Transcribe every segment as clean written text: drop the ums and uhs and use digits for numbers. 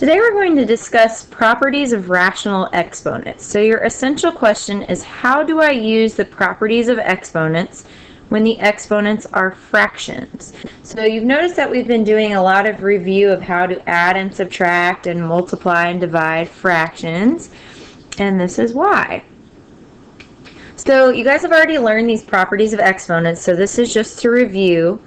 Today we're going to discuss properties of rational exponents. So your essential question is, how do I use the properties of exponents when the exponents are fractions? So you've noticed that we've been doing a lot of review of how to add and subtract and multiply and divide fractions, and this is why. So you guys have already learned these properties of exponents, so this is just to review.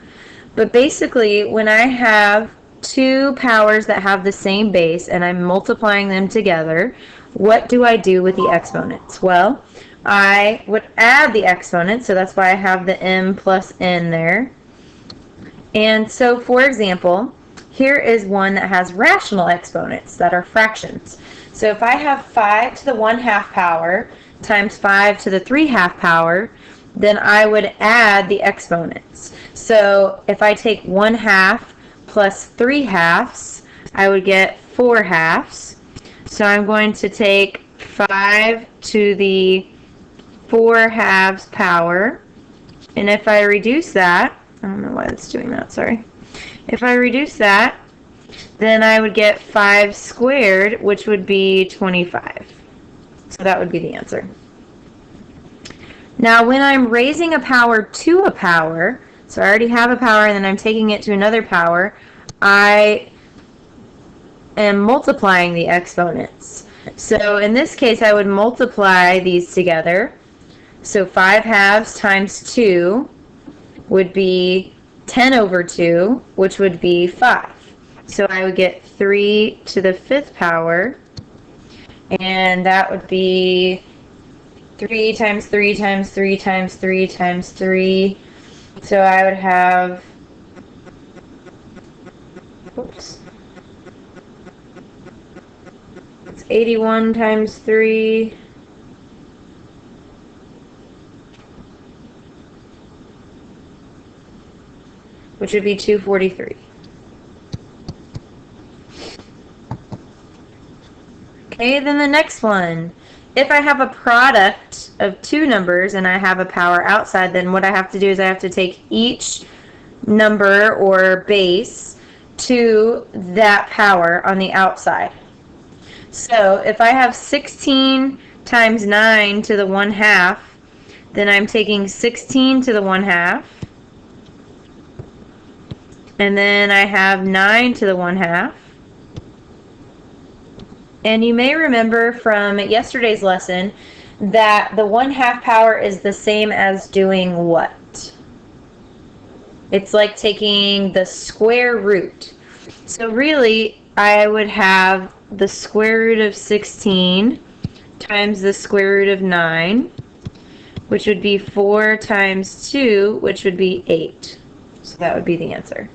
But basically, when I have two powers that have the same base and I'm multiplying them together, what do I do with the exponents? Well, I would add the exponents, so that's why I have the m plus n there. And so, for example, here is one that has rational exponents that are fractions. So if I have 5 to the 1/2 power times 5 to the 3/2 power, then I would add the exponents. So if I take 1/2 plus 3/2, I would get 4/2. So I'm going to take 5 to the 4/2 power, and if I reduce that, I don't know why it's doing that, sorry. If I reduce that, then I would get 5 squared, which would be 25. So that would be the answer. Now when I'm raising a power to a power, so I already have a power and then I'm taking it to another power, I am multiplying the exponents. So in this case, I would multiply these together. So 5/2 times 2 would be 10 over 2, which would be 5. So I would get 3 to the 5th power, and that would be 3 times 3 times 3 times 3 times 3. So I would have, oops, it's 81 times 3. Which would be 243. Okay, then the next one. If I have a product of two numbers and I have a power outside, then what I have to do is I have to take each number or base to that power on the outside. So if I have 16 times 9 to the 1/2, then I'm taking 16 to the 1/2. And then I have 9 to the 1/2. And you may remember from yesterday's lesson that the 1/2 power is the same as doing what? It's like taking the square root. So really, I would have the square root of 16 times the square root of 9, which would be 4 times 2, which would be 8. So that would be the answer.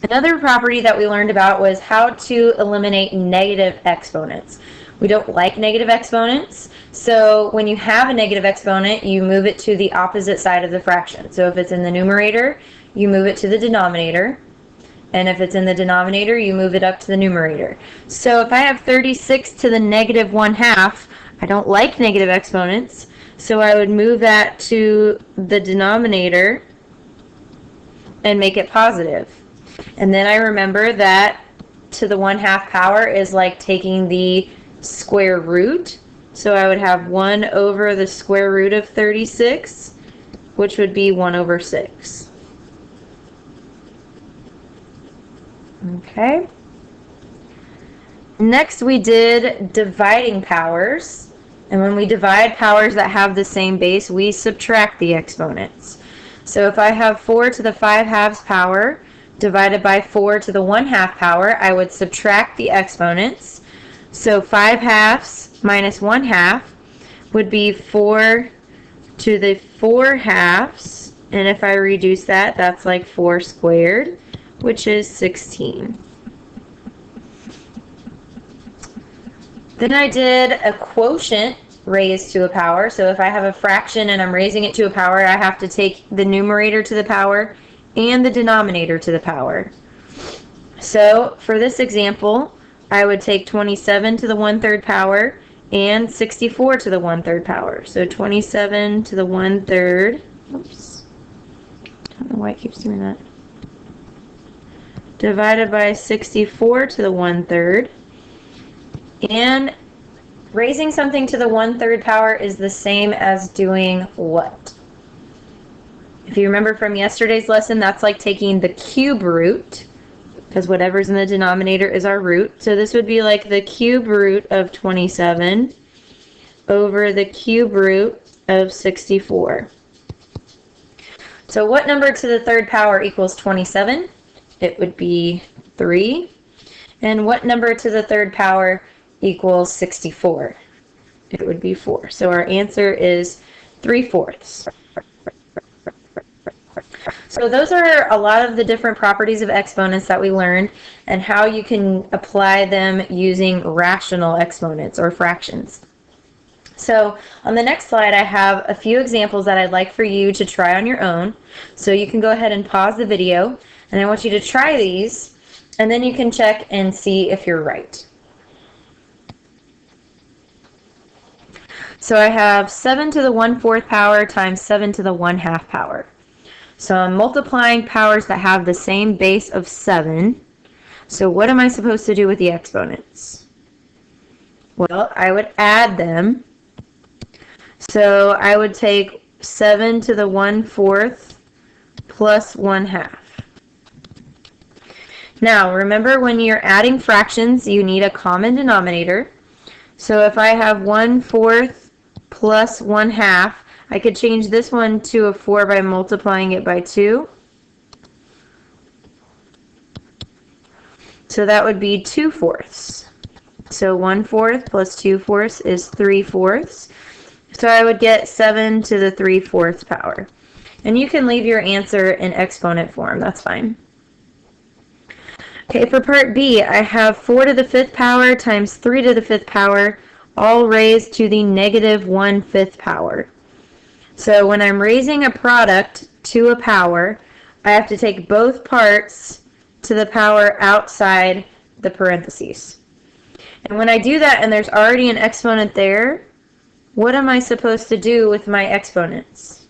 Another property that we learned about was how to eliminate negative exponents. We don't like negative exponents, so when you have a negative exponent, you move it to the opposite side of the fraction. So if it's in the numerator, you move it to the denominator, and if it's in the denominator, you move it up to the numerator. So if I have 36 to the negative 1/2, I don't like negative exponents, so I would move that to the denominator and make it positive. And then I remember that to the 1/2 power is like taking the square root. So I would have 1 over the square root of 36, which would be 1 over 6. Okay. Next we did dividing powers. And when we divide powers that have the same base, we subtract the exponents. So if I have 4 to the 5/2 power divided by 4 to the 1/2 power, I would subtract the exponents. So 5/2 minus 1/2 would be 4 to the 4/2, and if I reduce that, that's like 4 squared, which is 16. Then I did a quotient raised to a power. So if I have a fraction and I'm raising it to a power, I have to take the numerator to the power and the denominator to the power. So for this example, I would take 27 to the 1/3 power and 64 to the 1/3 power. So 27 to the 1/3, oops, I don't know why it keeps doing that. divided by 64 to the 1/3. And raising something to the 1/3 power is the same as doing what? If you remember from yesterday's lesson, that's like taking the cube root, because whatever's in the denominator is our root. So this would be like the cube root of 27 over the cube root of 64. So what number to the 3rd power equals 27? It would be 3. And what number to the 3rd power equals 64? It would be 4. So our answer is 3/4. So those are a lot of the different properties of exponents that we learned and how you can apply them using rational exponents or fractions. So on the next slide, I have a few examples that I'd like for you to try on your own. So you can go ahead and pause the video, and I want you to try these, and then you can check and see if you're right. So I have 7 to the 1/4 power times 7 to the 1/2 power. So I'm multiplying powers that have the same base of 7. So what am I supposed to do with the exponents? Well, I would add them. So I would take 7 to the 1/4 plus 1/2. Now, remember when you're adding fractions, you need a common denominator. So if I have 1/4 plus 1/2, I could change this one to a 4 by multiplying it by 2. So that would be 2/4. So 1/4 plus 2/4 is 3/4. So I would get 7 to the 3/4 power. And you can leave your answer in exponent form, that's fine. Okay, for part B, I have 4 to the 5th power times 3 to the 5th power, all raised to the negative 1/5 power. So when I'm raising a product to a power, I have to take both parts to the power outside the parentheses. And when I do that and there's already an exponent there, what am I supposed to do with my exponents?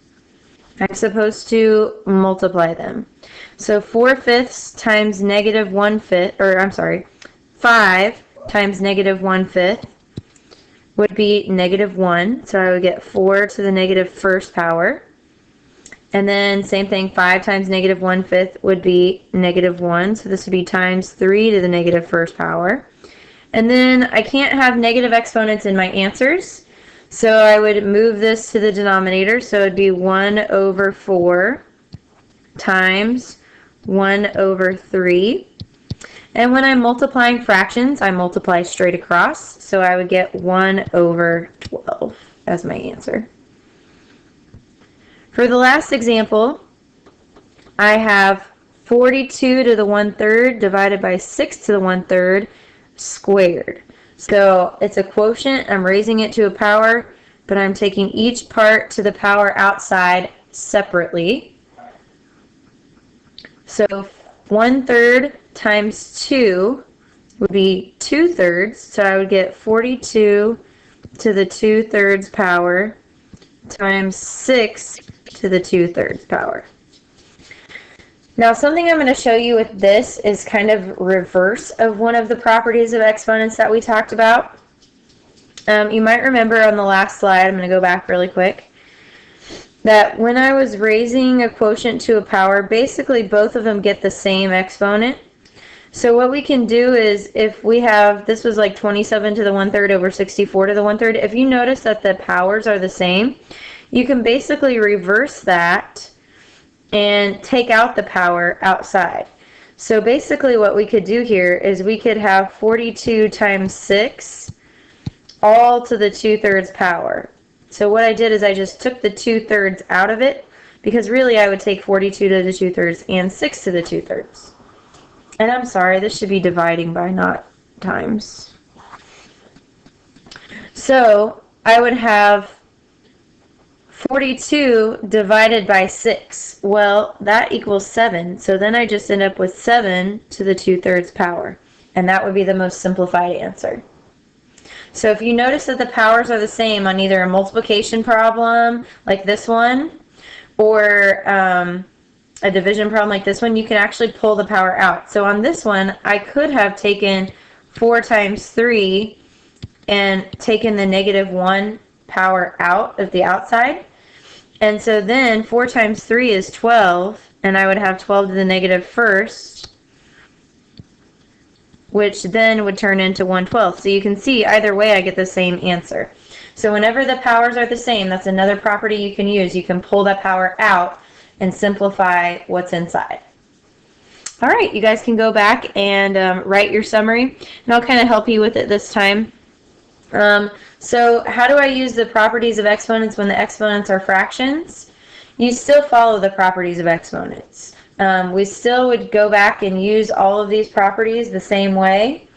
I'm supposed to multiply them. So 4/5 times negative 1/5, 5 times negative 1/5 would be negative 1. So I would get 4 to the negative 1st power. And then same thing, 5 times negative 1/5 would be negative 1. So this would be times 3 to the negative 1st power. And then I can't have negative exponents in my answers. So I would move this to the denominator. So it would be 1/4 times 1/3. And when I'm multiplying fractions, I multiply straight across. So I would get 1/12 as my answer. For the last example, I have 42 to the 1/3 divided by 6 to the 1/3 squared. So it's a quotient. I'm raising it to a power, but I'm taking each part to the power outside separately. So 1/3 times 2 would be 2/3. So I would get 42 to the 2/3 power times 6 to the 2/3 power. Now something I'm going to show you with this is kind of reverse of one of the properties of exponents that we talked about. You might remember on the last slide, I'm going to go back really quick, that when I was raising a quotient to a power, basically both of them get the same exponent. So what we can do is, if we have, this was like 27 to the 1/3 over 64 to the 1/3, if you notice that the powers are the same, you can basically reverse that and take out the power outside. So basically what we could do here is we could have 42 times 6 all to the 2/3 power. So what I did is I just took the 2/3 out of it, because really I would take 42 to the 2/3 and 6 to the 2/3. And I'm sorry, this should be dividing by, not times. So I would have 42 divided by 6. Well, that equals 7. So then I just end up with 7 to the 2/3 power. And that would be the most simplified answer. So if you notice that the powers are the same on either a multiplication problem, like this one, or a division problem like this one, you can actually pull the power out. So on this one, I could have taken 4 times 3 and taken the -1 power out of the outside. And so then 4 times 3 is 12, and I would have 12 to the negative first, which then would turn into 1/12. So you can see either way I get the same answer. So whenever the powers are the same, that's another property you can use. You can pull that power out and simplify what's inside. All right, you guys can go back and write your summary, and I'll kind of help you with it this time. So how do I use the properties of exponents when the exponents are fractions? You still follow the properties of exponents. We still would go back and use all of these properties the same way.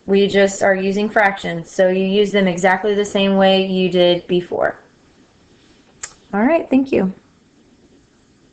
We just are using fractions, so you use them exactly the same way you did before. All right, thank you.